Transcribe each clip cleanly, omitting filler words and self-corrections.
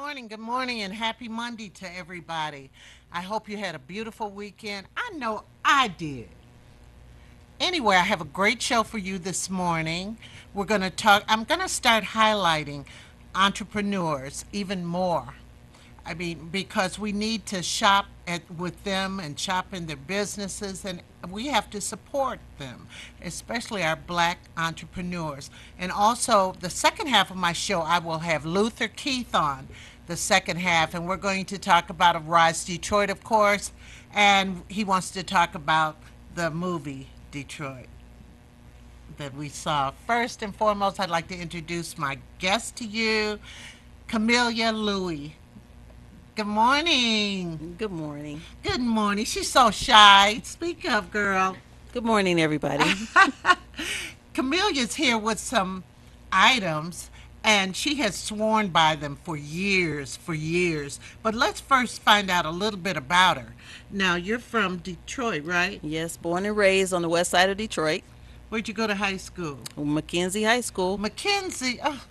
Good morning, and happy Monday to everybody. I hope you had a beautiful weekend. I know I did. Anyway, I have a great show for you this morning. I'm going to start highlighting entrepreneurs even more. I mean, because we need to with them and shop in their businesses, and we have to support them, especially our black entrepreneurs. And also, the second half of my show, I will have Luther Keith on the second half, and we're going to talk about Rise Detroit, of course, and he wants to talk about the movie Detroit that we saw. First and foremost, I'd like to introduce my guest to you, Camelia Louie. Good morning. Good morning. Good morning. She's so shy. Speak up, girl. Good morning, everybody. Camelia's here with some items, and she has sworn by them for years, for years. But let's first find out a little bit about her. Now, you're from Detroit, right? Yes, born and raised on the west side of Detroit, Where'd you go to high school? Mackenzie High School. Mackenzie. Oh,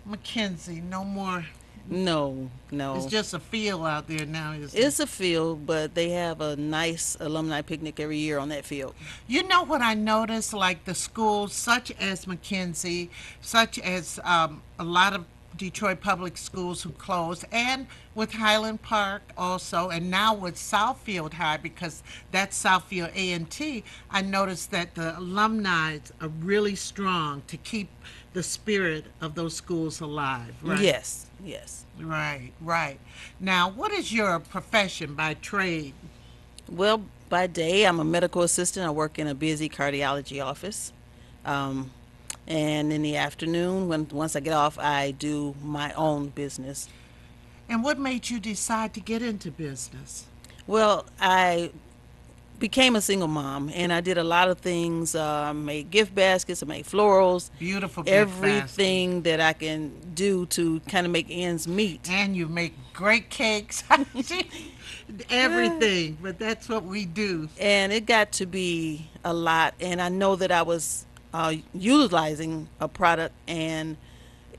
Mackenzie. No more. No, It's no. just a field out there now, isn't it? It's a field, but they have a nice alumni picnic every year on that field. You know what I noticed? Like the schools, such as Mackenzie, such as a lot of Detroit public schools who closed, and with Highland Park also, and now with Southfield High, because that's Southfield A&T, I noticed that the alumni are really strong to keep the spirit of those schools alive, right? Yes, yes. Right, right. Now, what is your profession by trade? Well, by day, I'm a medical assistant. I work in a busy cardiology office. Um, and in the afternoon, once I get off, I do my own business. And what made you decide to get into business? Well, I became a single mom and I did a lot of things. Made gift baskets, I made florals, Beautiful gift basket. everything that I can do to kind of make ends meet. And you make great cakes. Everything. But that's what we do. And it got to be a lot. And I know that I was utilizing a product and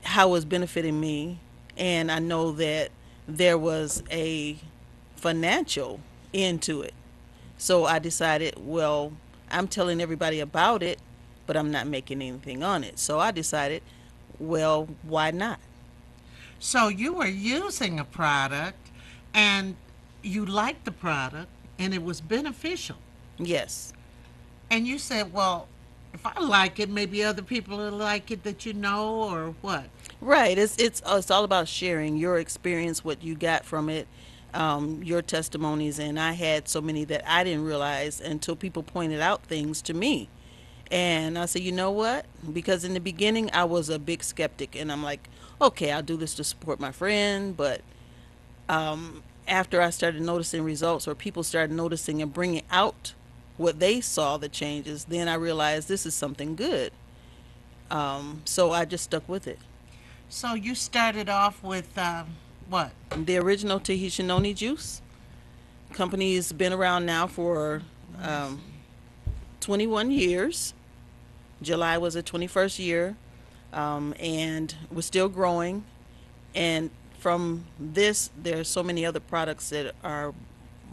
how it was benefiting me. And I know that there was a financial end to it. So I decided, well, I'm telling everybody about it, but I'm not making anything on it. So I decided, well, why not? So you were using a product and you liked the product and it was beneficial. Yes. And you said, well, if I like it, maybe other people will like it that you know, or what? Right. It's all about sharing your experience, what you got from it, your testimonies, and I had so many that I didn't realize until people pointed out things to me. And I said, you know what? Because in the beginning, I was a big skeptic, and I'm like, okay, I'll do this to support my friend. But after I started noticing results, or people started noticing and bringing out what they saw, the changes, then I realized this is something good. So I just stuck with it. So you started off with what? The original Tahitian noni juice company's been around now for um, 21 years. July was the 21st year, and we're still growing. And from this, there's so many other products that are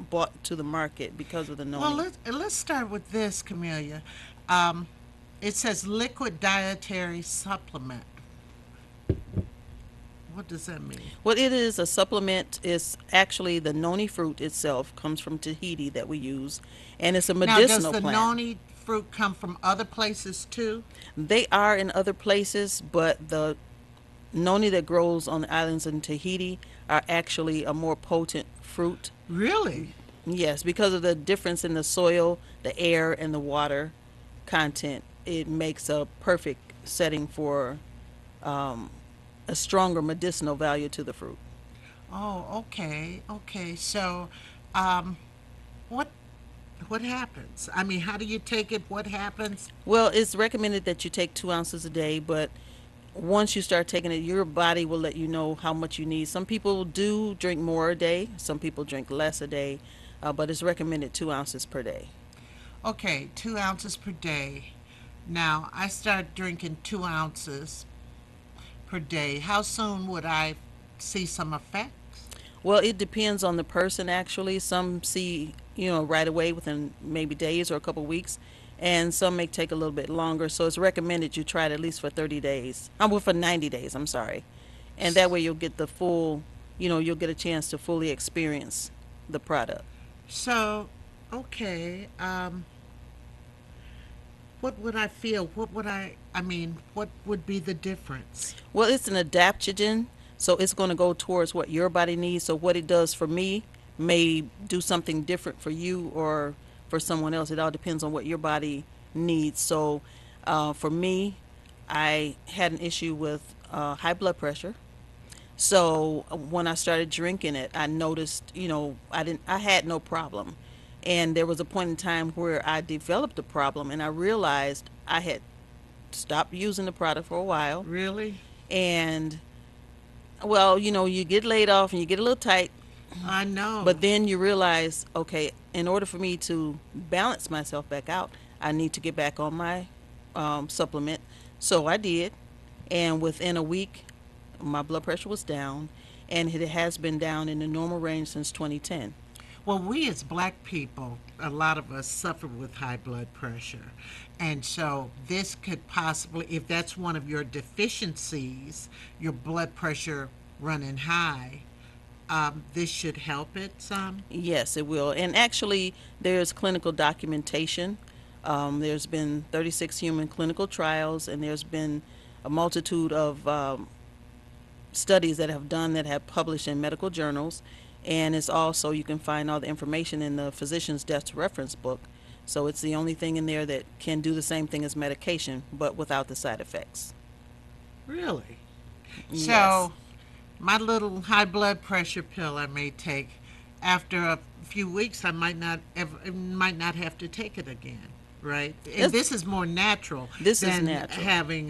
brought to the market because of the Well, noni. let's start with this, Camellia. Um, it says liquid dietary supplement. What does that mean? What it is, a supplement, is actually the noni fruit itself comes from Tahiti that we use, and it's a Now, does medicinal the plant. noni fruit come from other places too? They are in other places, but the noni that grows on the islands in Tahiti are actually a more potent fruit. Really? Yes, because of the difference in the soil, the air, and the water content, it makes a perfect setting for um, a stronger medicinal value to the fruit. Oh, okay, okay. So, um, what what happens? I mean, how do you take it? What happens? Well, it's recommended that you take 2 ounces a day, but once you start taking it, your body will let you know how much you need. Some people do drink more a day, some people drink less a day, but it's recommended 2 ounces per day. Okay, 2 ounces per day. Now, I start drinking 2 ounces per day. How soon would I see some effects? Well, it depends on the person actually. Some see, right away within maybe days or a couple weeks, and some may take a little bit longer. So it's recommended you try it at least for 30 days. Well, for 90 days, I'm sorry. And that way you'll get the full, you'll get a chance to fully experience the product. So, okay, what would I feel? I mean, what would be the difference? Well, it's an adaptogen, so it's going to go towards what your body needs. So what it does for me may do something different for you or for someone else. It all depends on what your body needs. So for me, I had an issue with high blood pressure. So when I started drinking it, I noticed, I had no problem. And there was a point in time where I developed a problem and I realized I had stopped using the product for a while. Really? And well, you get laid off and you get a little tight, I know. but then you realize, okay, in order for me to balance myself back out, I need to get back on my supplement. So I did. And within a week, my blood pressure was down, and it has been down in the normal range since 2010. Well, we as black people, a lot of us suffer with high blood pressure. And so this could possibly, if that's one of your deficiencies, your blood pressure running high, this should help it some. Yes, it will. And actually, there's clinical documentation. There's been 36 human clinical trials, and there's been a multitude of studies that have done that have published in medical journals. And it's also, you can find all the information in the physician's death reference book. So it's the only thing in there that can do the same thing as medication, but without the side effects. Really? Yes. So, my little high blood pressure pill I may take, after a few weeks, I might not have to take it again, right? And This, this is more natural this is than natural. having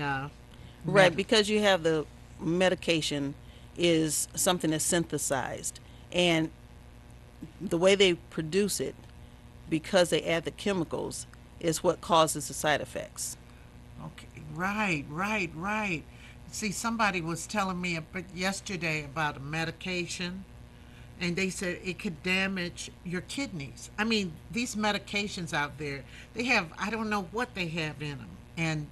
Right, med. because you have the medication is something that's synthesized. And the way they produce it, because they add the chemicals, is what causes the side effects. Okay, right, right, right. See, somebody was telling me yesterday about a medication, and they said it could damage your kidneys. I mean, these medications out there, they have, I don't know what they have in them. And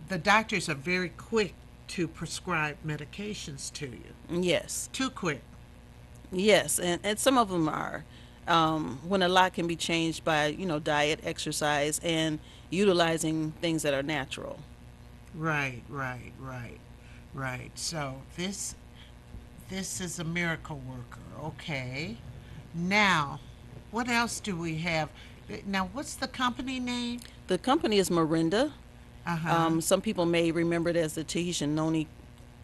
the doctors are very quick to prescribe medications to you. Yes. Too quick. Yes, and some of them are. When a lot can be changed by, diet, exercise, and utilizing things that are natural. Right, right, right, right. So this is a miracle worker. Okay. Now, what else do we have? Now, what's the company name? The company is Morinda. Uh huh. Some people may remember it as the Tahitian Noni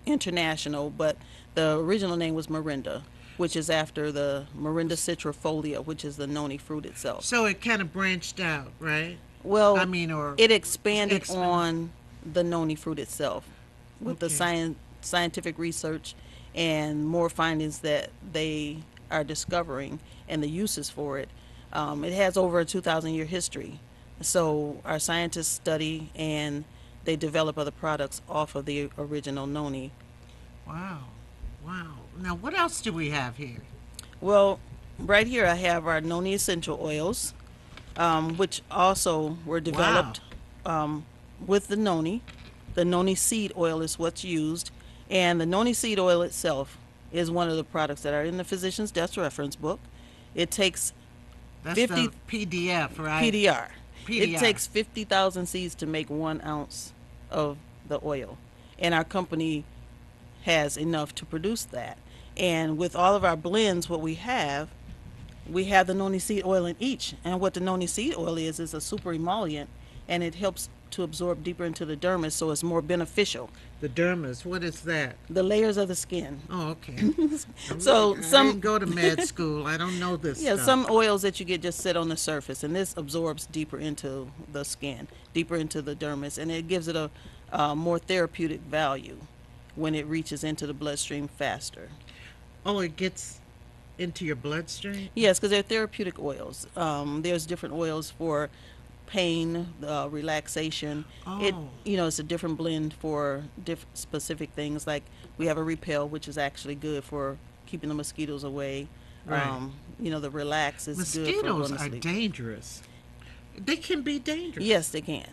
International, but the original name was Morinda, which is after the Morinda citrifolia, which is the noni fruit itself. So it kind of branched out, right? I Well, mean, or it expanded expand. on the noni fruit itself with the Okay. scientific research and more findings that they are discovering and the uses for it. It has over a 2,000-year history. So our scientists study and they develop other products off of the original noni. Wow. Wow. Now, what else do we have here? Well, right here I have our noni essential oils, which also were Wow. developed with the noni. The noni seed oil is what's used, and the noni seed oil itself is one of the products that are in the physician's death reference book. It takes That's 50 the PDF, right? PDR. It PDR. takes 50,000 seeds to make 1 ounce of the oil, and our company has enough to produce that. And with all of our blends, what we have the noni seed oil in each. And what the noni seed oil is a super emollient, and it helps to absorb deeper into the dermis, so it's more beneficial. The dermis. What is that? The layers of the skin. Oh, okay. So I some, didn't go to med school. I don't know this yeah, stuff. some oils that you get just sit on the surface, and this absorbs deeper into the skin, deeper into the dermis, and it gives it a more therapeutic value when it reaches into the bloodstream faster. Oh, it gets into your bloodstream? Yes, because they're therapeutic oils. There's different oils for pain, relaxation. It Oh, it's a different blend for different specific things. Like we have a repel, which is actually good for keeping the mosquitoes away. right. The relax is good for Mosquitoes going to are sleep. dangerous. They can be Yes, dangerous. they can.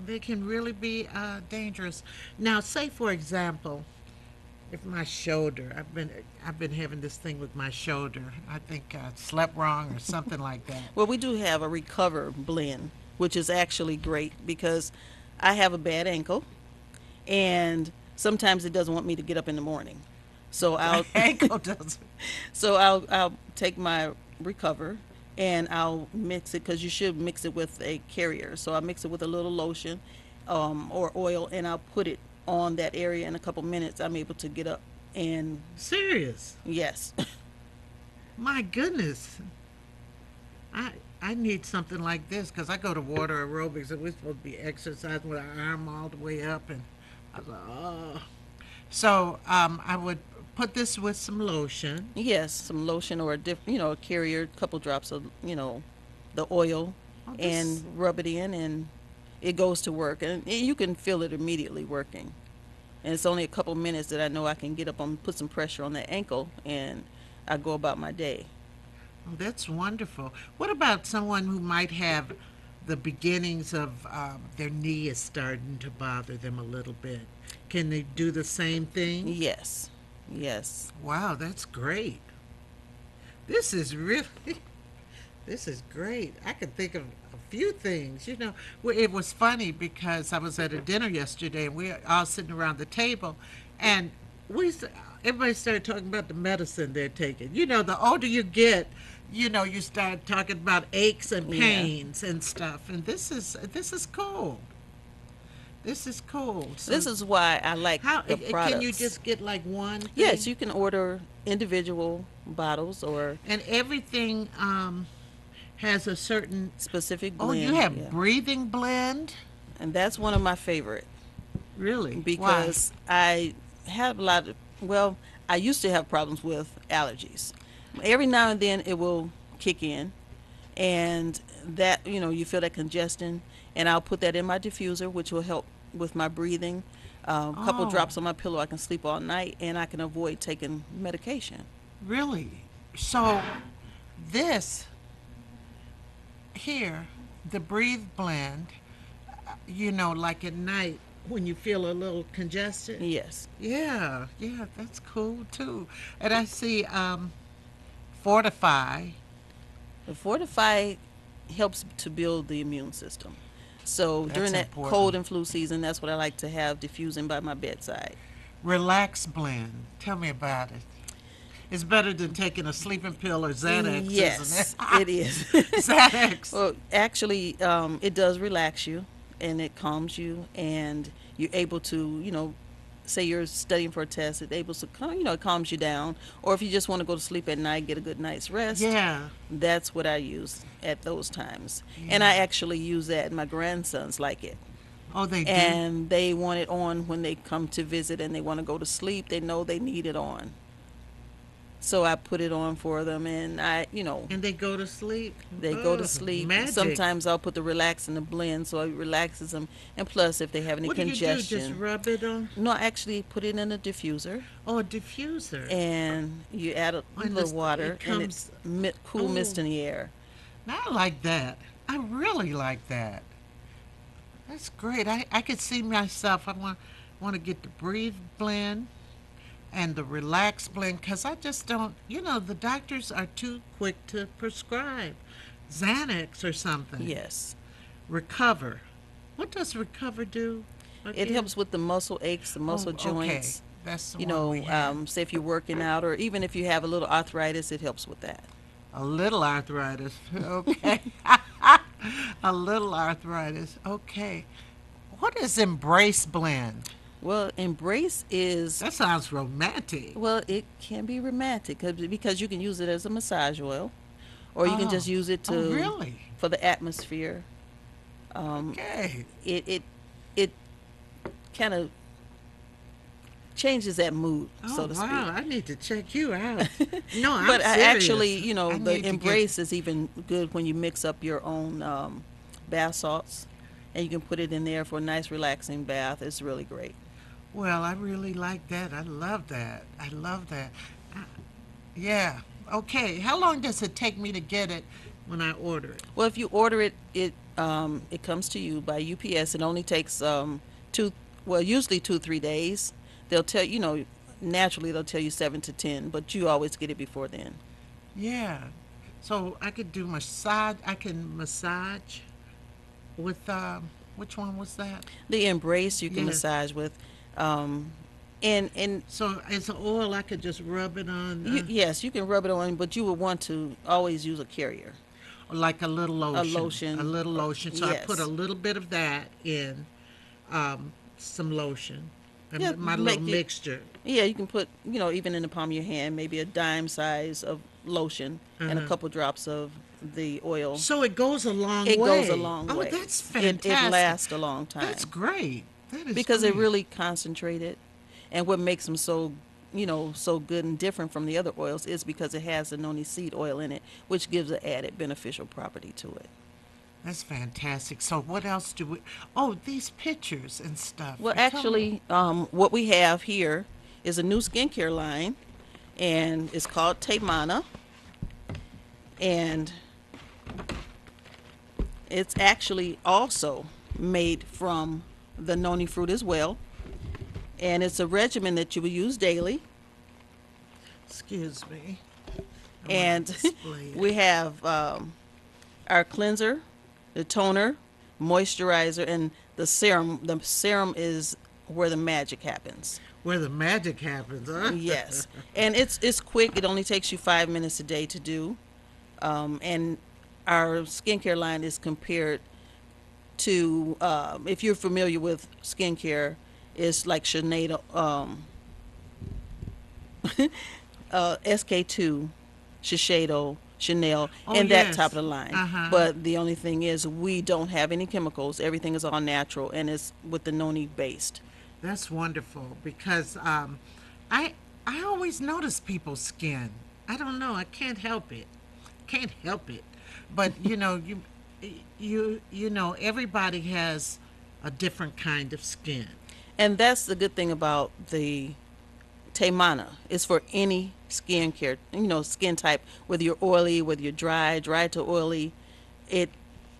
They can really be dangerous. Now, say for example, if my shoulder, I've been having this thing with my shoulder. I think I slept wrong or something like that. Well, we do have a recover blend, which is actually great because I have a bad ankle and sometimes it doesn't want me to get up in the morning. So My I'll ankle doesn't. I'll take my recover and I'll mix it because you should mix it with a carrier. So I mix it with a little lotion or oil and I'll put it on that area in a couple minutes. I'm able to get up and Serious. yes. My goodness. I I need something like this because I go to water aerobics and we're supposed to be exercising with our arm all the way up, and I was like, oh. So I would put this with some lotion. Yes, some lotion or a carrier, couple drops of, the oil Oh, and this. rub it in and it goes to work and you can feel it immediately working. And it's only a couple minutes that I know I can get up and put some pressure on that ankle and I go about my day. Oh, that's wonderful. What about someone who might have the beginnings of their knee is starting to bother them a little bit? Can they do the same thing? Yes. Yes. Wow, that's great. This is really, this is great. I can think of a few things. Well, it was funny because I was at a dinner yesterday and we were all sitting around the table, and we s- everybody started talking about the medicine they're taking. The older you get, you start talking about aches and Yeah. pains and stuff. And this is cool. This is cool. So This is why I like how the can you products. just get like one Yes, thing you can order individual bottles or and everything has a certain. specific Oh, you blend. have Yeah. breathing blend? And that's one of my favorite Really? Why? because I have a lot of, well, I used to have problems with allergies. Every now and then it will kick in, and that, you feel that congestion, and I'll put that in my diffuser, which will help with my breathing. A couple Oh, drops on my pillow, I can sleep all night, and I can avoid taking medication. really? So this here, the breathe blend, like at night when you feel a little congested. Yes. Yeah, yeah, that's cool too. And I see Fortify. The Fortify helps to build the immune system. So during That's that cold important. and flu season, that's what I like to have diffusing by my bedside. Relax blend. Tell me about it. It's better than taking a sleeping pill or Xanax, isn't it? Yes, it is. Xanax. Well, actually, it does relax you and it calms you, and you're able to, say you're studying for a test, it able to, it calms you down. Or if you just want to go to sleep at night, get a good night's rest, Yeah, that's what I use at those times. And I yeah. actually use that, and my grandsons like it. Oh, they do. And they want it on when they come to visit and they want to go to sleep. They know they need it on. So I put it on for them, and And they go to sleep. they go to Oh, sleep. magic. Sometimes I'll put the relax in the blend so it relaxes them. And plus, if they have any What do you do? Just congestion, rub it on? no, I actually put it in a diffuser Oh, a diffuser. and you add a And little water it and comes. cool mist Oh, in the air. now I like that. I really like that. That's great. I could see myself. I want to get the breathe blend and the relax blend because I just don't. The doctors are too quick to prescribe Xanax or something. Yes. Recover. What does recover do It again? helps with the muscle aches, the muscle Oh, okay. joints. That's the one we have. Say if you're working out or even if you have a little arthritis, it helps with that. A little arthritis. Okay. A little arthritis. Okay. What is embrace blend? Well, embrace is, That sounds romantic. well, it can be romantic because you can use it as a massage oil, or you can Oh. just use it Oh, to really? for the atmosphere. Um, Okay. it kind of changes that mood, Oh, so to speak. wow. I need to check you out. No, I'm But I serious. actually, I the need to get. embrace is even good when you mix up your own bath salts, and you can put it in there for a nice relaxing bath. It's really great. Well, I really like that. I love that. I love that. Uh, Yeah. Okay. How long does it take me to get it when I order it? Well, if you order it, it comes to you by UPS. It only takes two, well, usually 2 3 days. They'll tell naturally they'll tell you 7 to 10, but you always get it before then. Yeah. So I could do massage. I can massage with which one was that? The Embrace you can Yes. massage with, um, and So it's an oil I could just rub it on, yes, you can rub it on, but you would want to always use a carrier, like a little a lotion. A lotion. little lotion. So I put a Yes, little bit of that in, some lotion, yeah, and my little make it. mixture. Yeah, you can put, even in the palm of your hand, maybe a dime size of lotion and a Uh-huh. couple drops of the oil. So it goes a long It goes a way. long Oh, way. that's It fantastic. lasts a long That's time great. That is because it great. really concentrated. And what makes them so good and different from the other oils is because it has the noni seed oil in it, which gives an added beneficial property to it. That's fantastic. So what else do we? Oh, these pictures and stuff. Well, Tell me. actually, what we have here is a new skincare line, and it's called Taymana, and it's actually also made from the noni fruit as well. And it's a regimen that you will use daily. Excuse me. I want to And display it. we have our cleanser, the toner, moisturizer, and the serum. The serum is where the magic happens. Where the magic happens, huh? Yes, and it's quick. It only takes you 5 minutes a day to do. And our skincare line is compared to, if you're familiar with skincare, it's like Sinead, SK2, Shiseido, Chanel, Oh and that top of yes. the line. Uh huh. But the only thing is, we don't have any chemicals. Everything is all natural, and it's with the noni based. That's wonderful because I I always notice people's skin. I don't know. I can't help it. Can't help it. But you know everybody has a different kind of skin. And that's the good thing about the Taymana. It's for any skincare, skin type, whether you're oily, whether you're dry to oily. It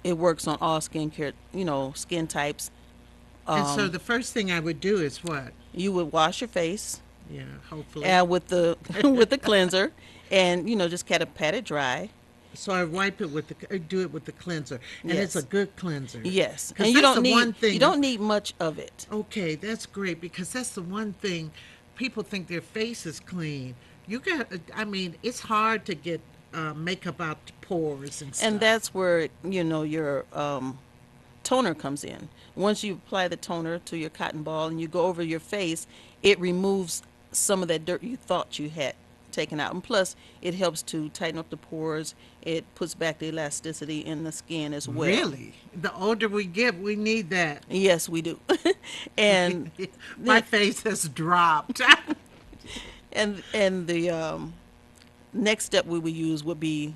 it works on all skincare, skin types. And so Um, the first thing I would do is what? you would wash your face Yeah, hopefully. with the with the cleanser, and just kind of pat it dry. So I wipe it with do it with the cleanser, and it's a Yes, good cleanser. yes, Because and you that's don't the need one you thing. don't need much of it. Okay, that's great because that's the one thing people think their face is clean. You got, I mean, it's hard to get makeup out the pores and And stuff. that's where your toner comes in. Once you apply the toner to your cotton ball and you go over your face, it removes some of that dirt you thought you had taken out. And plus, it helps to tighten up the pores. It puts back the elasticity in the skin as well. Really, the older we get, we need that. Yes, we do. and My the face has dropped. and the next step we would use would be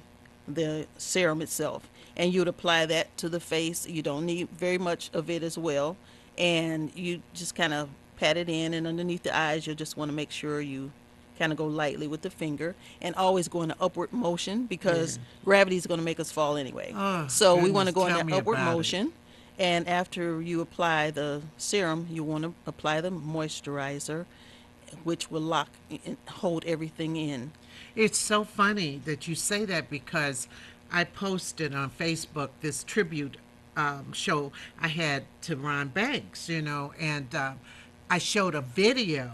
the serum itself. And you would apply that to the face. You don't need very much of it as well. And you just kind of pat it in, and underneath the eyes, you'll just want to make sure you kind of go lightly with the finger and always go in an upward motion Yeah. because gravity is going to make us fall anyway. Oh So we want goodness, to go in tell that me upward about it. motion. And after you apply the serum, you want to apply the moisturizer, which will lock and hold everything in. It's so funny that you say that because I posted on Facebook this tribute show I had to Ron Banks, and I showed a video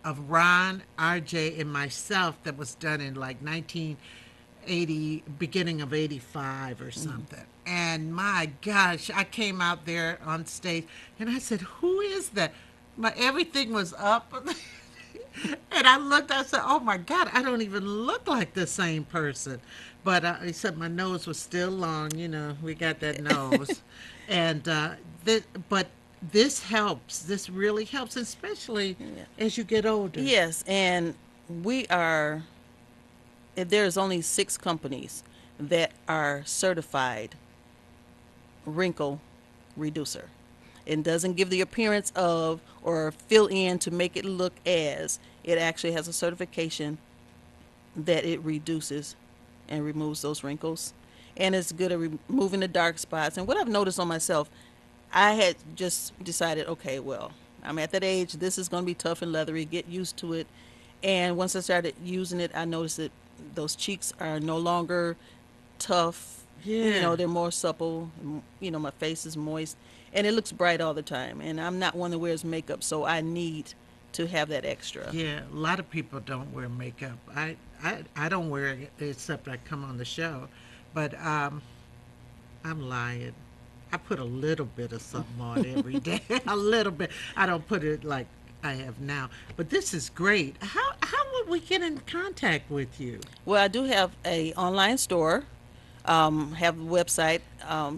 of Ron, RJ, and myself that was done in like 1980, beginning of 85 or something. And my gosh, I came out there on stage and I said, "Who is that?" Everything was up. And I looked, I said, "Oh my God, I don't even look like the same person." But except my nose was still long, we got that nose. And but this helps. This really helps, especially Yeah. as you get older. Yes, and we are, there's only 6 companies that are certified wrinkle reducer. It doesn't give the appearance of or fill in to make it look as. It actually has a certification that it reduces and removes those wrinkles. And it's good at removing the dark spots. And what I've noticed on myself, I had just decided, okay, well, I'm at that age. This is going to be tough and leathery. Get used to it. And once I started using it, I noticed that those cheeks are no longer tough. Yeah. They're more supple. My face is moist. And it looks bright all the time. And I'm not one that wears makeup, so I need to have that extra. Yeah, a lot of people don't wear makeup. I don't wear it except I come on the show. But I'm lying. I put a little bit of something on every day. A little bit. I don't put it like I have now. But this is great. How would we get in contact with you? Well, I do have a online store, have a website.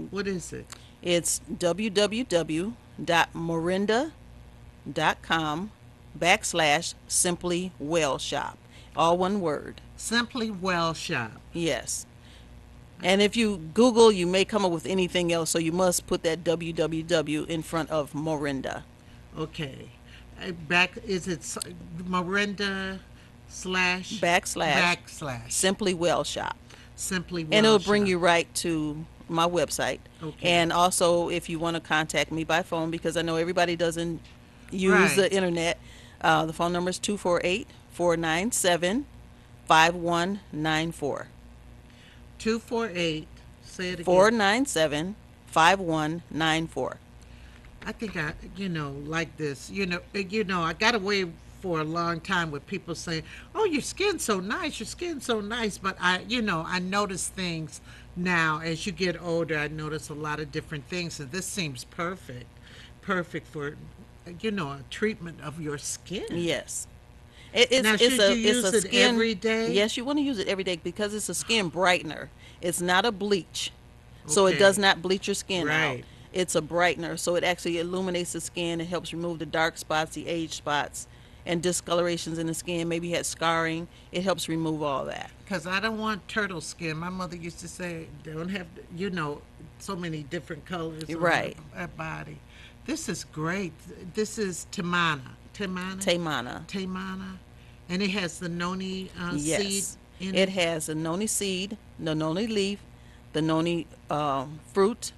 What is it? It's www.morinda.com/simply well shop. All one word. Simply Well Shop. Yes. And if you Google, you may come up with anything else, so you must put that www in front of Morinda. Okay. Back is it Miranda slash Backslash backslash Simply Well Shop. Simply Well And it'll bring Shop. you right to my website. Okay. And also, if you want to contact me by phone, because I know everybody doesn't use Right. the internet, the phone number is 248-497-5194. 248. Say it again. 497-5194. I think like this. I got away for a long time with people saying, "Oh, your skin's so nice. Your skin's so nice." But I notice things now as you get older. I notice a lot of different things, and this seems perfect for, a treatment of your skin. Yes. It's Now, should you use a it skin, every day? Yes, you want to use it every day because it's a skin brightener. It's not a bleach. So it Okay. does not bleach your skin out. Right. It's a brightener. So it actually illuminates the skin. It helps remove the dark spots, the age spots, and discolorations in the skin. Maybe you had scarring. It helps remove all that. Because I don't want turtle skin. My mother used to say, don't have, so many different colors on Right. her body. This is great. This is Tamana. Tamana? Taymana. Tamana. And it has the noni Yes. seed in It it. has the noni seed, the noni leaf, the noni fruit,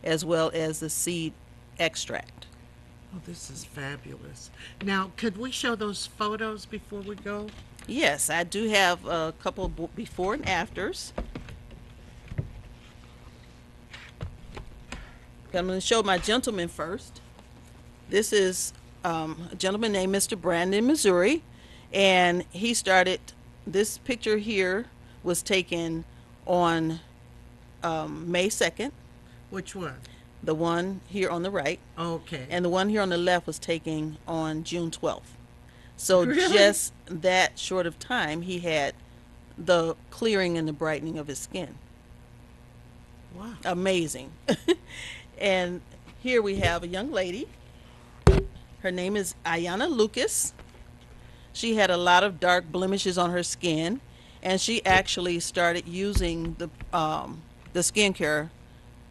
as well as the seed extract. Oh, this is fabulous. Now, could we show those photos before we go? Yes, I do have a couple before and afters. I'm going to show my gentleman first. This is a gentleman named Mr. Brandon, Missouri, and he started. This picture here was taken on May 2nd. Which one? The one here on the right, Okay. and the one here on the left was taken on June 12th. So Really? just that short of time, he had the clearing and the brightening of his skin. Wow. Amazing. And here we have a young lady. Her name is Ayana Lucas. She had a lot of dark blemishes on her skin, and she actually started using the skincare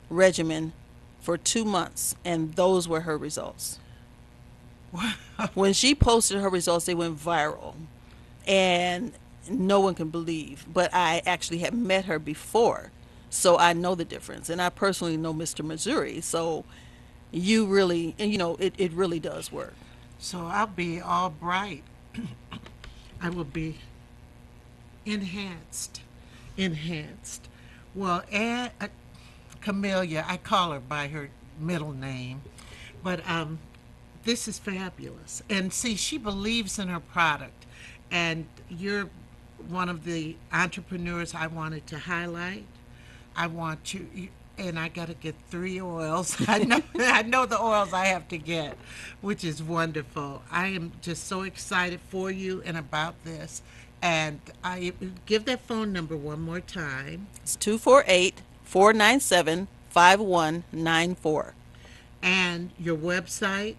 regimen for 2 months, and those were her results. Wow. When she posted her results, they went viral, and no one can believe. But I actually had met her before, so I know the difference, and I personally know Mr. Missouri. So you really, and it really does work. So I'll be all bright. I will be enhanced. Enhanced. Well, Camellia, I call her by her middle name, but this is fabulous. And see, she believes in her product, and you're one of the entrepreneurs I wanted to highlight. I want you, and I got to get 3 oils. I know the oils I have to get, which is wonderful. I am just so excited for you and about this. And I give that phone number one more time. It's 248-497-5194. And your website.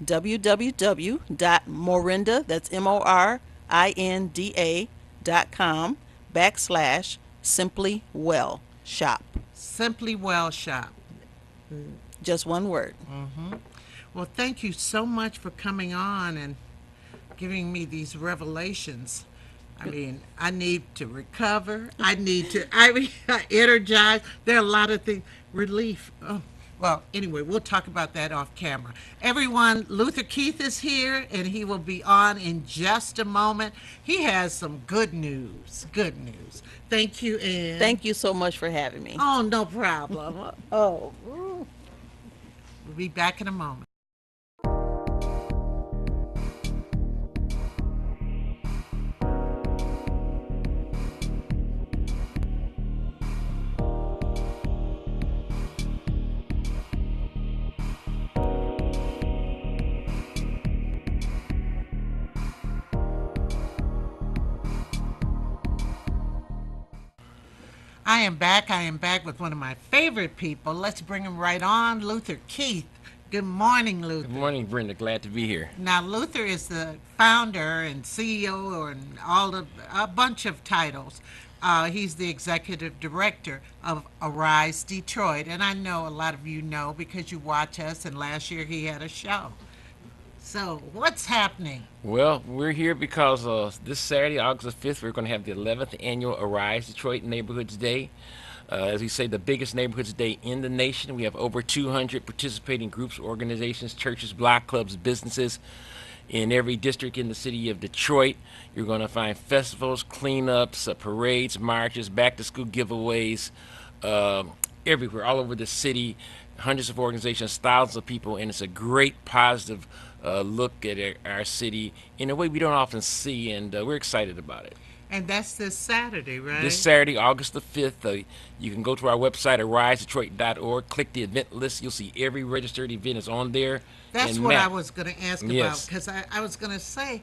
www.morinda, that's morinda.com/simply well shop. Simply Well Shop. Just one word. Well, thank you so much for coming on and giving me these revelations. I mean, I need to recover. I mean, energize. There are a lot of things. Relief. Oh, well, anyway, we'll talk about that off camera. Everyone, Luther Keith is here and he will be on in just a moment. He has some good news. Good news. Thank you, Ann. Thank you so much for having me. Oh, no problem. Oh, we'll be back in a moment. I am back. I am back with one of my favorite people. Let's bring him right on, Luther Keith. Good morning, Good Luther. morning, Brenda. Glad to be here. Now, Luther is the founder and CEO and all of a bunch of titles. He's the executive director of Arise Detroit, and I know a lot of you know because you watch us. And last year he had a show. So, what's happening? Well, we're here because this Saturday, August the 5th, we're going to have the 11th annual Arise Detroit Neighborhoods Day. As we say, the biggest neighborhoods day in the nation. We have over 200 participating groups, organizations, churches, block clubs, businesses in every district in the city of Detroit. You're going to find festivals, cleanups, parades, marches, back to school giveaways, uh, everywhere, all over the city. Hundreds of organizations, thousands of people, and it's a great positive look at our city in a way we don't often see, and we're excited about it. And that's this Saturday, This right? Saturday, August the 5th, you can go to our website, arisedetroit.org, click the event list. You'll see every registered event is on there That's and what I map. was going to ask about Yes. because I was going to say,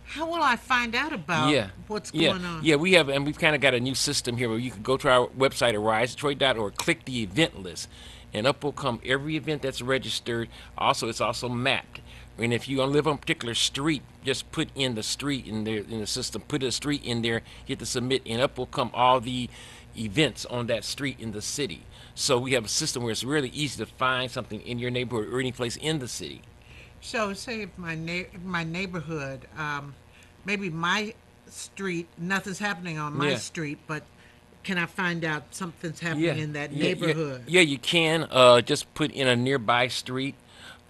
how will I find out about Yeah. what's Yeah. going on? Yeah, we've kind of got a new system here where you can go to our website, arisedetroit.org, click the event list, and up will come every event that's registered. Also, it's also mapped. And if you live on a particular street, just put in the street in there in the system, put a street in there, hit the submit, and up will come all the events on that street in the city. So we have a system where it's really easy to find something in your neighborhood or any place in the city. So, say if my neighborhood, maybe my street, nothing's happening on my Yeah. street, but can I find out something's Yeah, happening in that yeah, yeah, neighborhood? yeah. You can just put in a nearby street,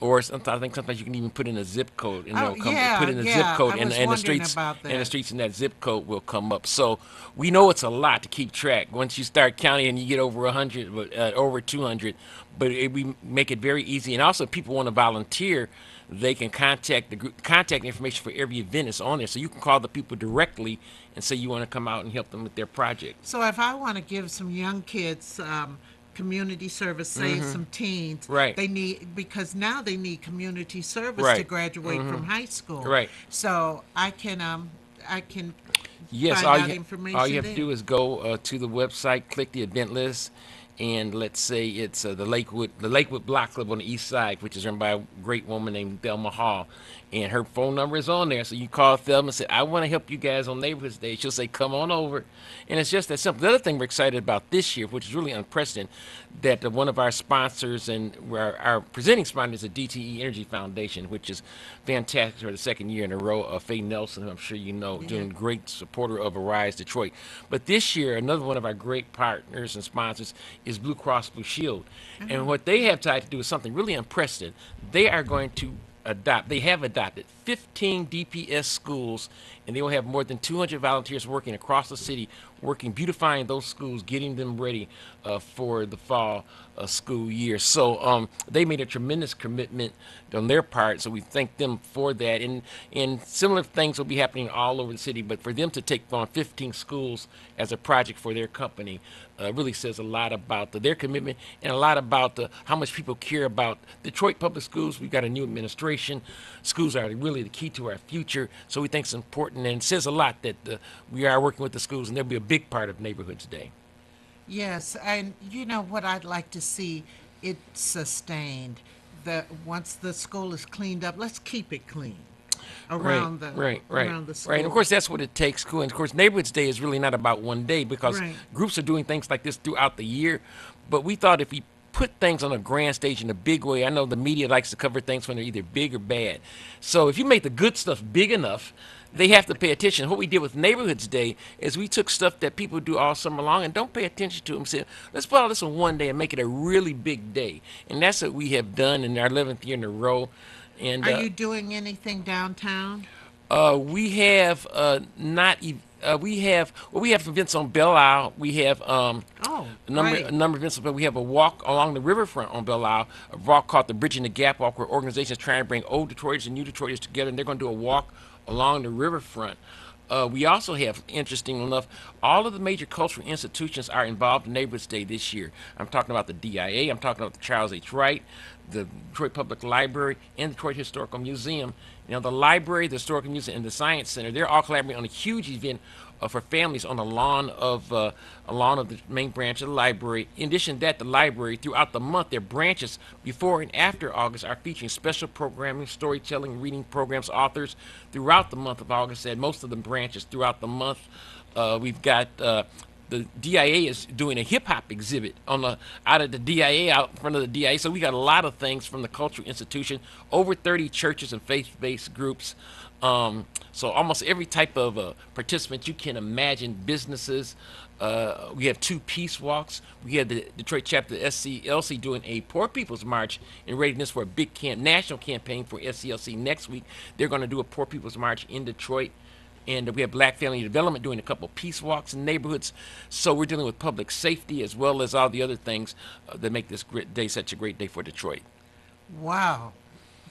or sometimes I think sometimes you can even put in a zip code, and Oh, they'll come. Put yeah, in a zip yeah. code, I was and the wondering streets about and the that. streets in that zip code will come up. So we know it's a lot to keep track. Once you start counting, and you get over 100, but over 200, but we make it very easy. And also, if people want to volunteer, they can contact the group. Contact information for every event is on there, so you can call the people directly and say you want to come out and help them with their project. So, if I want to give some young kids community service, say some teens, Right. they need because now they need community service to Right. graduate from high school. Right. So I can Yes, find out all you information have to there. do is go to the website, click the event list, and let's say it's the Lakewood Block Club on the east side, which is run by a great woman named Thelma Hall, and her phone number is on there. So you call Thelma and say, "I want to help you guys on Neighborhoods Day." She'll say, "Come on over," and it's just that simple. The other thing we're excited about this year, which is really unprecedented, that one of our sponsors and our presenting sponsor is the DTE Energy Foundation, which is fantastic for the second year in a row. Faye Nelson, who I'm sure you know, Yeah. doing great supporter of Arise Detroit. But this year, another one of our great partners and sponsors is Blue Cross Blue Shield. And what they have tried to do is something really unprecedented. They are going to they have adopted 15 DPS schools, and they will have more than 200 volunteers working across the city, working, beautifying those schools, getting them ready for the fall school year. So they made a tremendous commitment on their part, so we thank them for that. And similar things will be happening all over the city, but for them to take on 15 schools as a project for their company really says a lot about their commitment and a lot about how much people care about Detroit public schools. We've got a new administration. Schools are really the key to our future, so we think it's important, and it says a lot that we are working with the schools, and they'll be a big part of Neighborhoods Day. Yes, and you know what I'd like to see it sustained. The once the school is cleaned up, let's keep it clean Right, around the right, right, around the right. And of school. course, that's what it takes. Cool. And of course, Neighborhoods Day is really not about one day because Right. groups are doing things like this throughout the year. But we thought if we put things on a grand stage in a big way. I know the media likes to cover things when they're either big or bad. So if you make the good stuff big enough, they have to pay attention. What we did with Neighborhoods Day is we took stuff that people do all summer long and don't pay attention to and said, let's put all this on one day and make it a really big day. And that's what we have done in our 11th year in a row. And Are you doing anything downtown? we have not. We have events on Belle Isle. We have Oh, a great. number of events, but we have a walk along the riverfront on Belle Isle, a walk called the Bridging the Gap Walk, where organizations trying to bring old Detroiters and new Detroiters together, and they're going to do a walk along the riverfront. We also have, interesting enough, all of the major cultural institutions are involved in Neighborhoods Day this year. I'm talking about the DIA, I'm talking about the Charles H. Wright, the Detroit Public Library, and the Detroit Historical Museum. You know, the library, the Historical Museum, and the Science Center, they're all collaborating on a huge event for families on the lawn of the main branch of the library. In addition to that, the library throughout the month, their branches before and after August are featuring special programming, storytelling, reading programs, authors throughout the month of August. And most of the branches throughout the month, we've got. The DIA is doing a hip hop exhibit on the out of the DIA out in front of the DIA. So we got a lot of things from the cultural institution, over 30 churches and faith-based groups. So almost every type of participant you can imagine, businesses. We have two peace walks. We have the Detroit chapter of SCLC doing a Poor People's March in readiness for a big national campaign for SCLC next week. They're going to do a Poor People's March in Detroit. And we have Black Family Development doing a couple of peace walks in neighborhoods. So we're dealing with public safety as well as all the other things that make this great day such a great day for Detroit. Wow.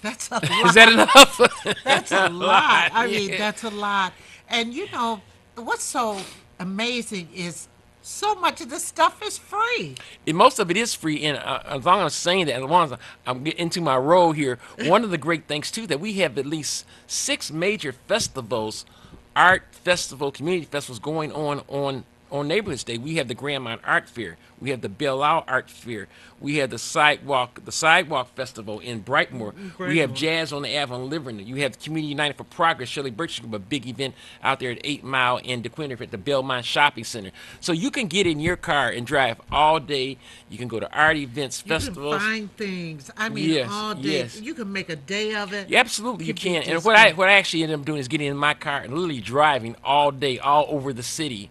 That's a Is that lot. enough? That's a A lot. I mean, yeah. that's a lot. And what's so amazing is so much of this stuff is free. And most of it is free. And as long as I'm saying that, as long as I'm getting into my role here, one of the great things too that we have at least 6 major festivals, art festival, community festivals going on Neighborhoods Day. We have the Grandmont Art Fair. We have the Belle Isle Art Fair. We have the Sidewalk Festival in Brightmoor. We have Brightmoor. Jazz on the Ave on Livernois. You have Community United for Progress, Shirley Birch Group, a big event out there at 8 Mile and DeQuinney at the Belmont Shopping Center. So you can get in your car and drive all day. You can go to art events, You can festivals. find things. I mean, Yes, all day. yes. You can make a day of it. Yeah, absolutely, you Could be can. And just what I actually ended up doing is getting in my car and literally driving all day, all over the city,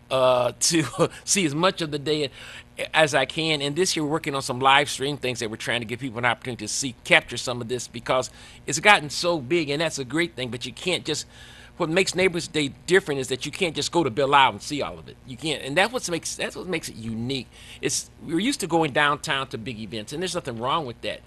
to see as much of the day as I can. And this year, we're working on some live stream things that we're trying to give people an opportunity to capture some of this because it's gotten so big, and that's a great thing. But you can't just. What makes Neighbors Day different is that you can't just go to Belle Isle and see all of it. You can't, and that's what makes it unique. We're used to going downtown to big events, and there's nothing wrong with that.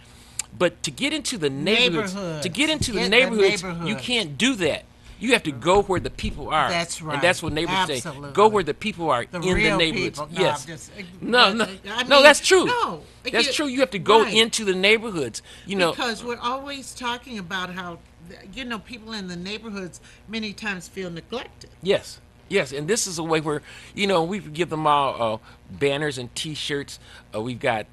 But to get into the neighborhoods, Neighborhoods. to get into the Get the neighborhoods, you neighborhoods. can't do that. You have to go where the people are. That's right. And that's what neighbors say. Absolutely. Go where the people are The in the real neighborhoods. people. No, Yes. I'm just, No, no, I no. mean, That's true. No, That's true. You have to go right. into the neighborhoods. You know. Because we're always talking about how, people in the neighborhoods many times feel neglected. Yes. Yes, and this is a way where, we give them all banners and T-shirts. We've got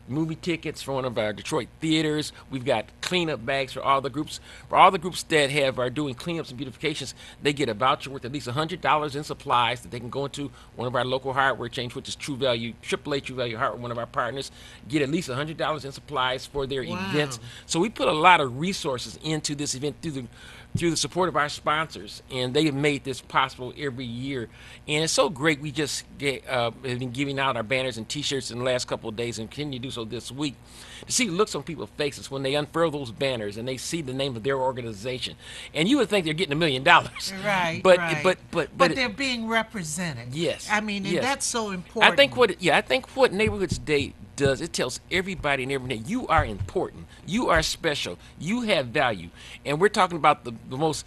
movie tickets for one of our Detroit theaters. We've got cleanup bags for all the groups. For all the groups that are doing cleanups and beautifications, they get a voucher worth at least $100 in supplies that they can go into one of our local hardware chains, which is True Value, AAA True Value Hardware, one of our partners. Get at least $100 in supplies for their Wow. events. So we put a lot of resources into this event through the support of our sponsors, and they have made this possible every year. And it's so great. We just have been giving out our banners and T-shirts in the last couple of days, and continue to do so this week. To see the looks on people's faces when they unfurl those banners and they see the name of their organization, and you would think they're getting $1 million, Right, but right. but they're being represented. Yes, I mean, and yes. that's so important. I think what Neighborhoods Day does, it tells everybody in every day, you are important, you are special, you have value. And we're talking about the most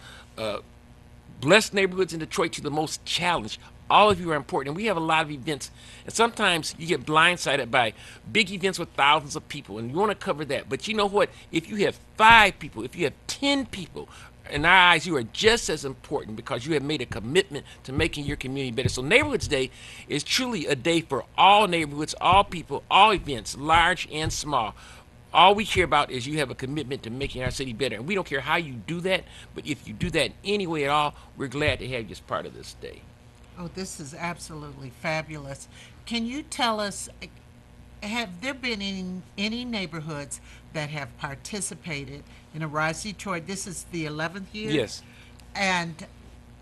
blessed neighborhoods in Detroit to the most challenged. All of you are important, and we have a lot of events. And sometimes you get blindsided by big events with thousands of people, and you want to cover that. But you know what? If you have 5 people, if you have 10 people, in our eyes, you are just as important because you have made a commitment to making your community better. So Neighborhoods Day is truly a day for all neighborhoods, all people, all events, large and small. All we care about is you have a commitment to making our city better. And we don't care how you do that, but if you do that in any way at all, we're glad to have you as part of this day. Oh, this is absolutely fabulous. Can you tell us have there been any neighborhoods that have participated in a Rise Detroit? This is the 11th year, Yes. and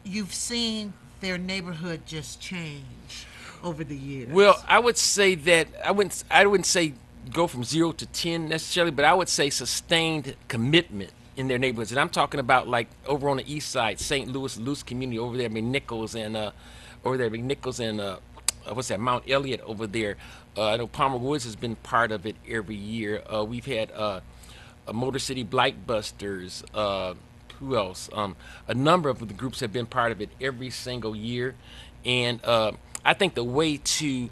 you've seen their neighborhood just change over the Well, years. I would say that I wouldn't say go from 0 to 10 necessarily, but I would say sustained commitment in their neighborhoods. And I'm talking about like over on the east side, St. Louis, Luce community over there, McNichols and over there, McNichols and what's that, Mount Elliott over there. I know Palmer Woods has been part of it every year. We've had Motor City Blightbusters. Who else? A number of the groups have been part of it every single year, and I think the way to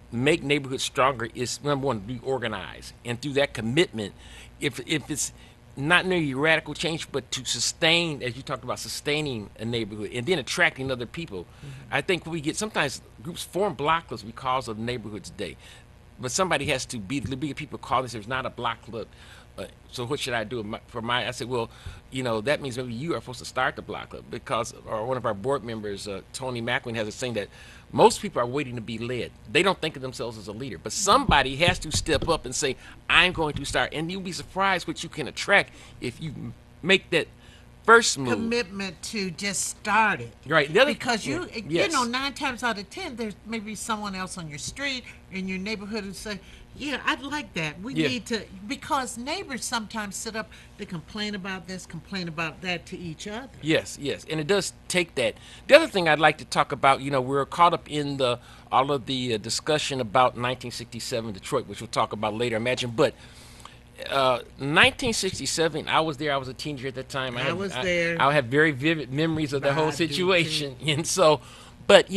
make neighborhoods stronger is number one, be organized, and through that commitment, if it's not nearly radical change, but to sustain, as you talked about, sustaining a neighborhood and then attracting other people. I think we get sometimes groups form block clubs because of Neighborhoods Day, but somebody has to be the bigger people call this. There's not a block club. So what should I do for my? I said, well, that means maybe you are supposed to start the block club because, or one of our board members, Tony Macklin, has a saying that most people are waiting to be led. They don't think of themselves as a leader, but somebody has to step up and say, I'm going to start. And you'll be surprised what you can attract if you make that first move. Commitment to just start it. Right. The other, Because yeah, you yes. know, 9 times out of 10, there's maybe someone else on your street in your neighborhood who say, "Yeah, I'd like that. We Yeah. need to," because neighbors sometimes sit up, they complain about this, complain about that to each other. Yes, yes, and it does take that. The other thing I'd like to talk about, we're caught up in the all of the discussion about 1967 Detroit, which we'll talk about later, I imagine. But 1967, I was there. I was a teenager at that time. I was there. I have very vivid memories of the whole I do, too. situation, and so, but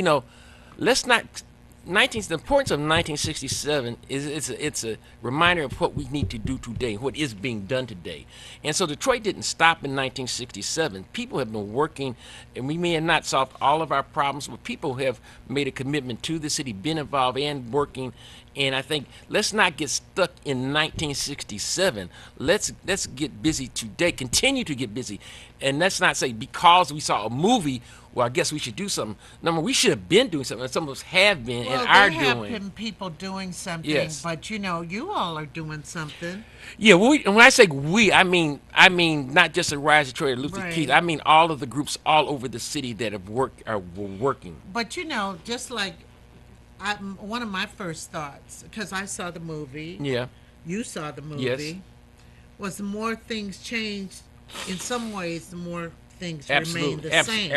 let's not. The importance of 1967 is it's a reminder of what we need to do today, what is being done today. And so Detroit didn't stop in 1967. People have been working, and we may have not solved all of our problems, but people have made a commitment to the city, been involved and working. And I think let's not get stuck in 1967. Let's get busy today. Continue to get busy, and let's not say because we saw a movie, well, I guess we should do something. Number, we should have been doing something. And some of us have been Well, and are there have doing. been people doing something, Yes. but you all are doing something. Yeah, and when I say we, I mean not just a Rise Detroit or Luther Right. Keith. I mean all of the groups all over the city that have were working. But just like one of my first thoughts, because I saw the movie, Yeah. you saw the movie, Yes. was the more things change, in some ways, the more things remain Absolutely, the same.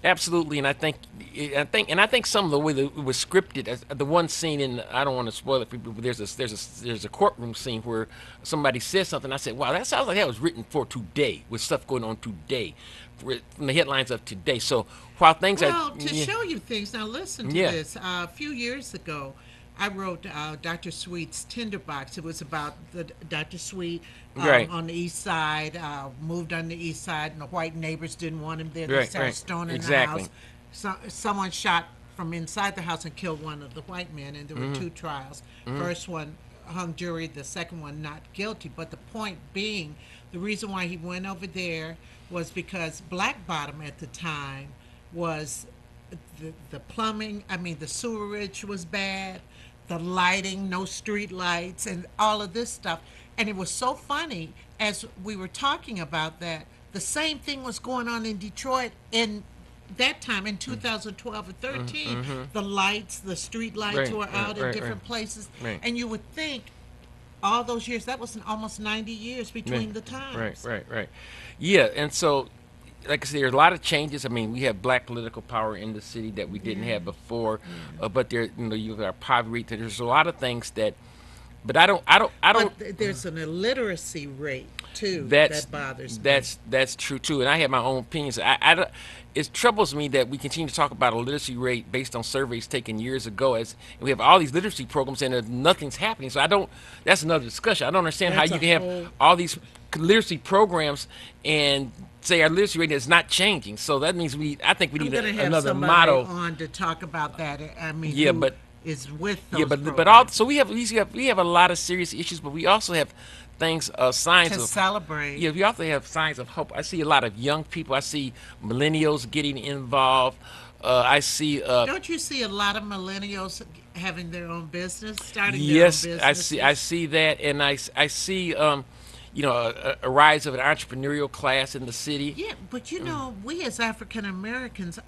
absolutely, and I think some of the way that it was scripted, the one scene in, I don't want to spoil it for people, but there's a courtroom scene where somebody says something. I said, wow, that sounds like that was written for today, with stuff going on today, from the headlines of today. So while things Well, are, to yeah, show you things, now listen to Yeah. this. A few years ago, I wrote Dr. Sweet's Tinderbox. It was about the Dr. Sweet Right. on the east side, moved on the east side, and the white neighbors didn't want him there. They Right, started right. stoning Exactly. the house. Someone shot from inside the house and killed one of the white men, and there Mm-hmm. were two trials. First one hung jury, the second one not guilty. But the point being, the reason why he went over there was because Black Bottom at the time was the plumbing, the sewerage was bad, the lighting, no street lights, and all of this stuff. And it was so funny as we were talking about that. The same thing was going on in Detroit in that time in 2012 or 13. The lights, the street lights Right, were right, out in right, different right. places. Right. And you would think all those years, that was almost 90 years between the times. Right. Yeah, and so, like I said, there's a lot of changes. I mean, we have black political power in the city that we didn't have before, but there, you have our poverty rate. There's a lot of things that, but I don't. But there's an illiteracy rate too That's that bothers me. that's true too, and I have my own opinions. I don't, it troubles me that we continue to talk about a literacy rate based on surveys taken years ago, as we have all these literacy programs and nothing's happening. So I don't. That's another discussion. I don't understand That's how a you can whole- have all these literacy programs and say our literacy rate is not changing. So that means I think we I'm need going to have another somebody model. on to talk about that. Yeah, who but- is with those Yeah, but programs. also we have a lot of serious issues, but we also have things, signs to of celebrate. Yeah, we also have signs of hope. I see a lot of young people. I see millennials getting involved. I see. Don't you see a lot of millennials having their own business, starting their own Yes, I businesses. see that, and I see a rise of an entrepreneurial class in the city. Yeah, but you know, we as African Americans,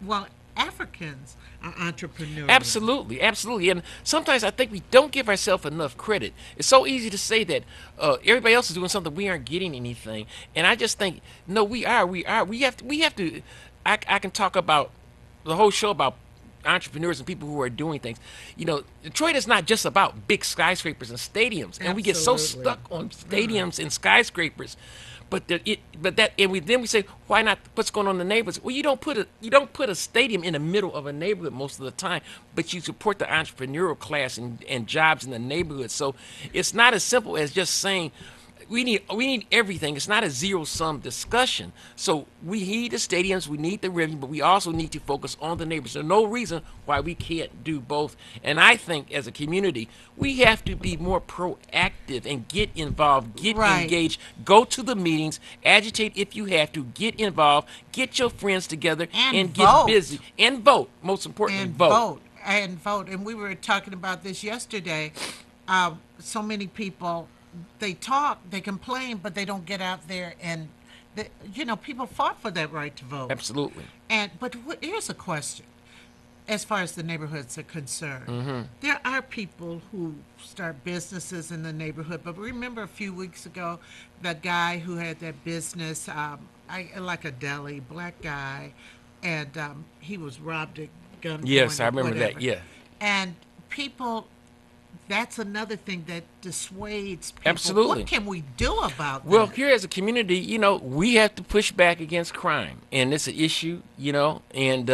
well, Africans are entrepreneurial. Absolutely, absolutely. And sometimes I think we don't give ourselves enough credit. It's so easy to say that everybody else is doing something, we aren't getting anything. And I just think, no, we are. We are. We have to. I can talk about the whole show about entrepreneurs and people who are doing things. Detroit is not just about big skyscrapers and stadiums, and we get so Absolutely. stuck on Mm. stadiums and skyscrapers. But we say, why not? What's going on in the neighborhoods? Well, you don't put a stadium in the middle of a neighborhood most of the time, but you support the entrepreneurial class and jobs in the neighborhood. So it's not as simple as just saying we need everything. It's not a zero sum discussion. So we need the stadiums, we need the revenue, but we also need to focus on the neighbors. There's no reason why we can't do both. And I think as a community, we have to be more proactive and get involved, get Right. engaged, go to the meetings, agitate if you have to, get involved, get your friends together, And and get busy vote. and vote. Most importantly, And vote. vote. And vote. And we were talking about this yesterday. So many people, they talk, they complain, but they don't get out there and, people fought for that right to vote. Absolutely. And but here's a question: as far as the neighborhoods are concerned, there are people who start businesses in the neighborhood. But remember a few weeks ago, the guy who had that business, like a deli, black guy, and he was robbed at Yes, gunpoint I or remember that. whatever. Yeah. And people, that's another thing that dissuades people. What Absolutely. can we do about Well, that? here as a community, we have to push back against crime, and it's an issue, and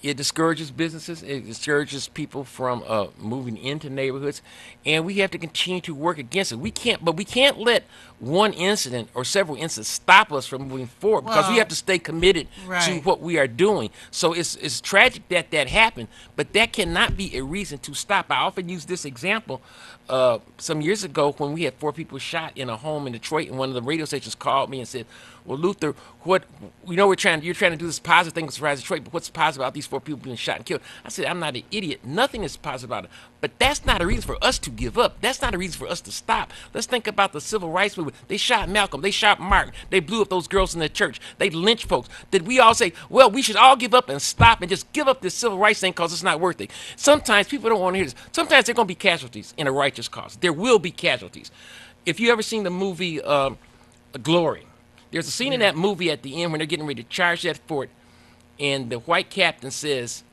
it discourages businesses, it discourages people from moving into neighborhoods, and we have to continue to work against it. We can't let one incident or several incidents stop us from moving forward because we have Well, to stay committed to right. what we are doing. So it's tragic that that happened, but that cannot be a reason to stop. I often use this example. Some years ago, when we had 4 people shot in a home in Detroit, and one of the radio stations called me and said, "Well, Luther, what you're trying to do this positive thing with Rise Detroit, but what's positive about these 4 people being shot and killed?" I said, "I'm not an idiot. Nothing is positive about it. But that's not a reason for us to give up. That's not a reason for us to stop. Let's think about the civil rights movement. They shot Malcolm. They shot Martin. They blew up those girls in the church. They lynched folks. Did we all say, well, we should all give up and stop and just give up this civil rights thing because it's not worth it?" Sometimes people don't want to hear this. Sometimes there are going to be casualties in a righteous cause. There will be casualties. If you ever seen the movie Glory, there's a scene in Yeah. that movie at the end when they're getting ready to charge that fort, and the white captain says,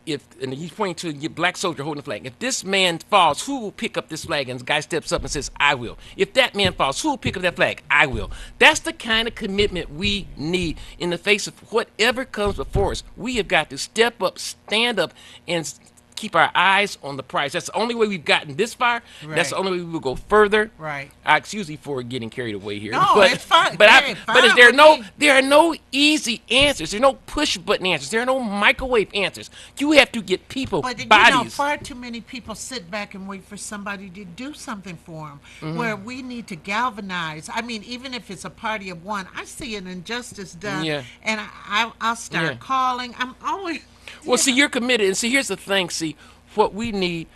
and he's pointing to a black soldier holding the flag. "If this man falls, who will pick up this flag?" And the guy steps up and says, "I will." "If that man falls, who will pick up that flag?" "I will." That's the kind of commitment we need in the face of whatever comes before us. We have got to step up, stand up, and keep our eyes on the prize. That's the only way we've gotten this far. That's the Right. only way we will go further. Right. Excuse me for getting carried away here, No, but it's fine. but Hey, I but fine there are with no me. there are no easy answers. There are no push button answers. There are no microwave answers. You have to get people, But bodies. far too many people sit back and wait for somebody to do something for them. Where we need to galvanize. I mean, even if it's a party of one, I see an injustice done, Yeah, and I'll yeah. start calling. I'm always, Well, you see, know, you're committed, and see, here's the thing. See, what we need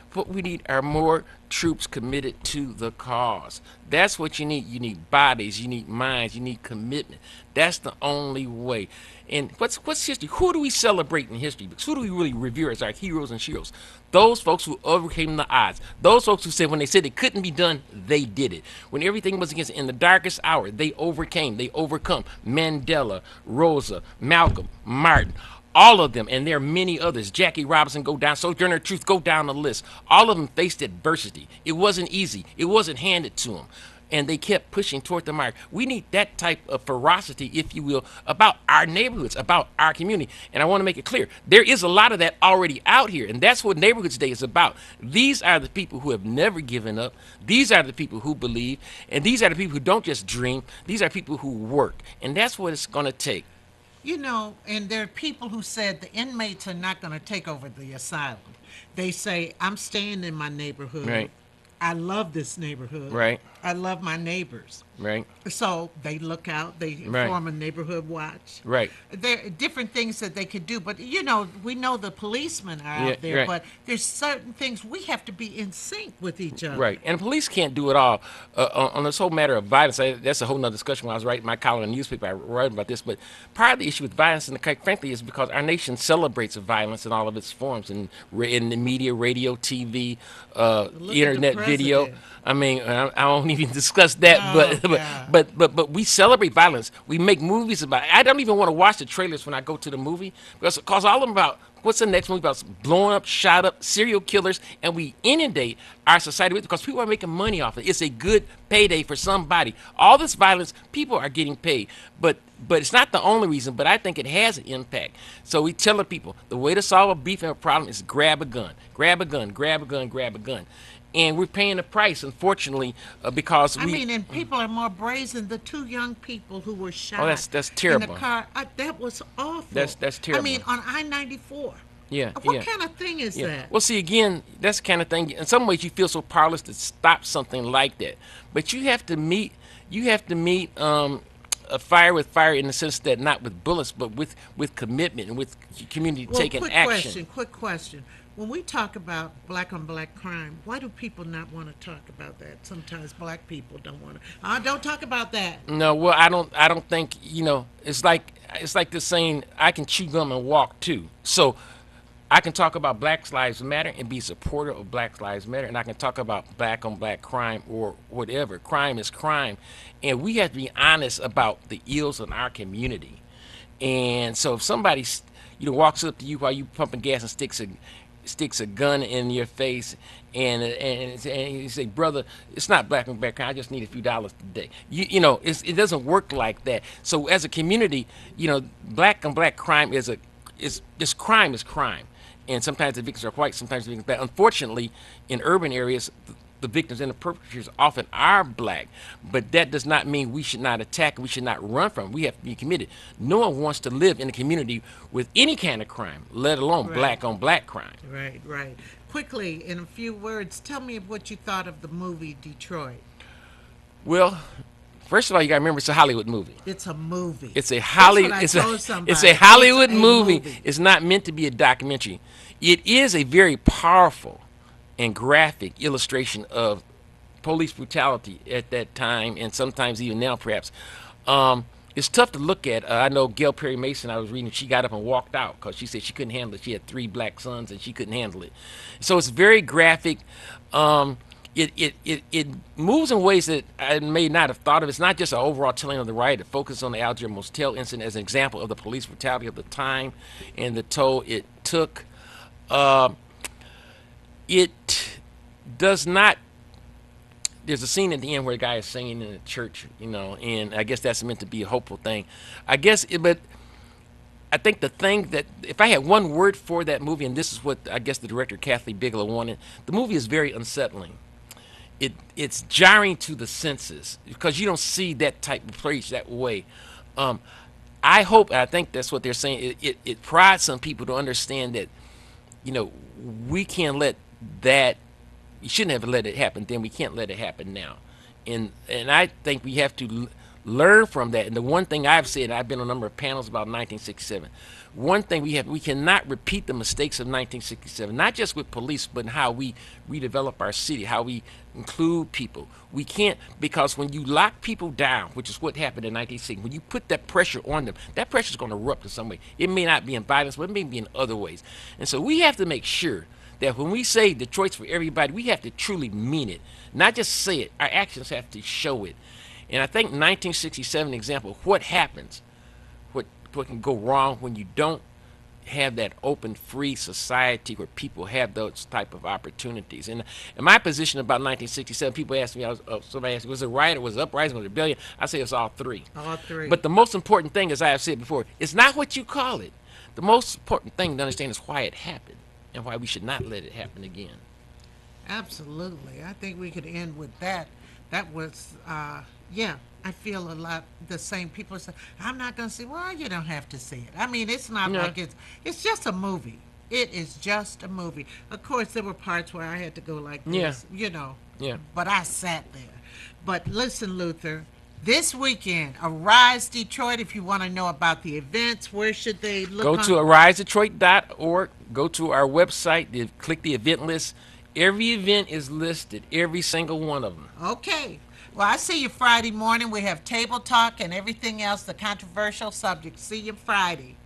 are more troops committed to the cause. That's what you need. You need bodies, you need minds, you need commitment. That's the only way. And what's history? Who do we celebrate in history? Because who do we really revere as our heroes and heroes? Those folks who overcame the odds. Those folks who said when they said it couldn't be done, they did it. When everything was against, in the darkest hour, they overcame. They overcome. Mandela, Rosa, Malcolm, Martin. All of them, and there are many others. Jackie Robinson, go down. Sojourner Truth, go down the list. All of them faced adversity. It wasn't easy. It wasn't handed to them. And they kept pushing toward the mark. We need that type of ferocity, if you will, about our neighborhoods, about our community. And I want to make it clear, there is a lot of that already out here. And that's what Neighborhoods Day is about. These are the people who have never given up. These are the people who believe. And these are the people who don't just dream. These are people who work. And that's what it's going to take. and there are people who said the inmates are not going to take over the asylum. They say, I'm staying in my neighborhood. Right. I love this neighborhood. Right. I love my neighbors. Right. So they look out, they Right. form a neighborhood watch. Right. There are different things that they could do, but you know, we know the policemen are Yeah. out there, Right. but there's certain things we have to be in sync with each other. Right, and police can't do it all. On this whole matter of violence, that's a whole nother discussion. When I was writing my column in the newspaper, I wrote about this. But part of the issue with violence, and quite frankly, is because our nation celebrates violence in all of its forms, in the media, radio, TV, Look at the internet, video. president. I mean, I won't even discuss that, Oh but God. but we celebrate violence. We make movies about it. I don't even want to watch the trailers when I go to the movie because all of them about what's the next movie about blowing up, shot up, serial killers, and we inundate our society with it because people are making money off it. It's a good payday for somebody. All this violence, people are getting paid, but it's not the only reason. But I think it has an impact. So we tell the people the way to solve a beef and a problem is grab a gun, grab a gun, grab a gun, grab a gun. And we're paying the price, unfortunately, because I we. mean, and people are more brazen. The two young people who were shot that's in terrible. the car, that was awful. That's I terrible. mean, on I-94. Yeah, What yeah. kind of thing is Yeah. that? Well, see, again, that's the kind of thing. In some ways, you feel so powerless to stop something like that. But you have to meet. A fire with fire in the sense that not with bullets, but with commitment and with community Well, taking quick action. question, quick question. When we talk about black on black crime, why do people not want to talk about that? Sometimes black people don't want to. Don't talk about that. No, well, I don't think it's like this saying, I can chew gum and walk too. So I can talk about Black Lives Matter and be supportive of Black Lives Matter, and I can talk about black on black crime or whatever. Crime is crime, and we have to be honest about the ills in our community. And so if somebody walks up to you while you pumping gas and sticks a gun in your face and you say, brother, it's not black on black crime. I just need a few dollars today. It doesn't work like that. So as a community, black on black crime crime is crime, and sometimes the victims are white, sometimes the victims are black. Unfortunately, in urban areas, the victims and the perpetrators often are black, but that does not mean we should not attack, we should not run from it. We have to be committed. No one wants to live in a community with any kind of crime, let alone Right. black on black crime. Right, right. Quickly, in a few words, tell me what you thought of the movie Detroit. Well, first of all, you got to remember it's a Hollywood movie. It's a movie. It's a That's Hollywood. what I told somebody. It's a Hollywood It's a movie. movie. It's not meant to be a documentary. It is a very powerful and graphic illustration of police brutality at that time, and sometimes even now, perhaps. It's tough to look at. I know Gail Perry Mason, I was reading, she got up and walked out because she said she couldn't handle it. She had 3 black sons and she couldn't handle it. So it's very graphic. It moves in ways that I may not have thought of. It's not just an overall telling of the riot. It focuses on the Algiers Motel incident as an example of the police brutality of the time and the toll it took. It does not. There's a scene at the end where a guy is singing in a church, and I guess that's meant to be a hopeful thing. But I think the thing that, if I had one word for that movie, and this is what I guess the director Kathleen Bigelow wanted, the movie is very unsettling. It's jarring to the senses because you don't see that type of place that way. I hope, and I think that's what they're saying. It prods some people to understand that, we can't let that. You shouldn't have let it happen. Then we can't let it happen now, and I think we have to learn from that. And the one thing I've said, I've been on a number of panels about 1967. One thing we cannot repeat the mistakes of 1967, not just with police, but in how we redevelop our city, how we include people. We can't, because when you lock people down, which is what happened in 1960, when you put that pressure on them, that pressure is going to erupt in some way. It may not be in violence, but it may be in other ways. And so we have to make sure that when we say Detroit's for everybody, we have to truly mean it, not just say it. Our actions have to show it. And I think 1967 example of what happens, what can go wrong when you don't have that open, free society where people have those type of opportunities. And in my position about 1967, people ask me, somebody asked me, was it riot or was it uprising or rebellion? I say it's all three. All three. But the most important thing, as I have said before, it's not what you call it. The most important thing to understand is why it happened and why we should not let it happen again. Absolutely. I think we could end with that. That was, yeah, I feel a lot the same. People say, I'm not going to see. Well, you don't have to see it. I mean, it's not No. like it's just a movie. It is just a movie. Of course, there were parts where I had to go like Yeah. this, Yeah. but I sat there. But listen, Luther, This weekend, Arise Detroit. If you want to know about the events, where should they look Go on? to arisedetroit.org. Go to our website. Click the event list. Every event is listed, every single one of them. Okay. Well, I see you Friday morning. We have table talk and everything else, the controversial subject. See you Friday.